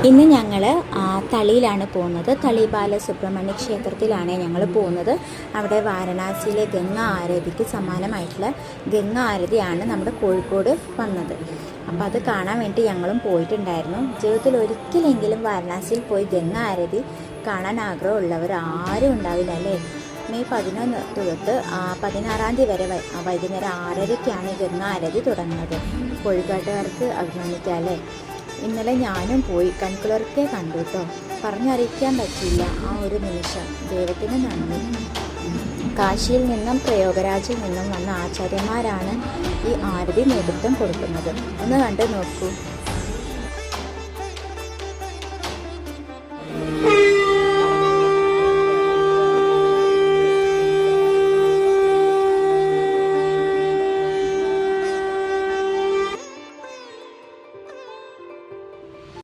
ഇന്ന് ഞങ്ങൾ തളിയിലാണ് പോകുന്നത്. തളി ബാലസുബ്രഹ്മണ്യ ക്ഷേത്രത്തിലാണ് ഞങ്ങൾ പോകുന്നത്. അവിടെ വാരണാസിയിലെ ഗംഗാ ആരതിക്ക് സമാനമായിട്ടുള്ള ഗംഗാ ആരതിയാണ് നമ്മുടെ കോഴിക്കോട് വന്നത്. അപ്പോൾ അത് കാണാൻ വേണ്ടി ഞങ്ങളും പോയിട്ടുണ്ടായിരുന്നു. ജീവിതത്തിൽ ഒരിക്കലെങ്കിലും വാരണാസിയിൽ പോയി ഗംഗാ ആരതി കാണാൻ ആഗ്രഹമുള്ളവർ ആരും ഉണ്ടാവില്ല അല്ലേ. മെയ് 11 തൊട്ട് 16 തീയതി വരെ വൈകുന്നേരം 6:30ക്കാണ് ഗംഗാ ആരതി തുടങ്ങുന്നത്. കോഴിക്കോട്ടുകാർക്ക് അഭിമാനിക്കാം അല്ലേ. ഇന്നലെ ഞാനും പോയി കൺകുളിർക്കെ കണ്ടു കേട്ടോ. പറഞ്ഞറിയിക്കാൻ പറ്റില്ല ആ ഒരു നിമിഷം. ദൈവത്തിന് നന്ദി. കാശിയിൽ നിന്നും പ്രയോഗരാജിൽ നിന്നും വന്ന ആചാര്യന്മാരാണ് ഈ ആരതി നേതൃത്വം കൊടുക്കുന്നത്. ഒന്ന് കണ്ടു നോക്കൂ.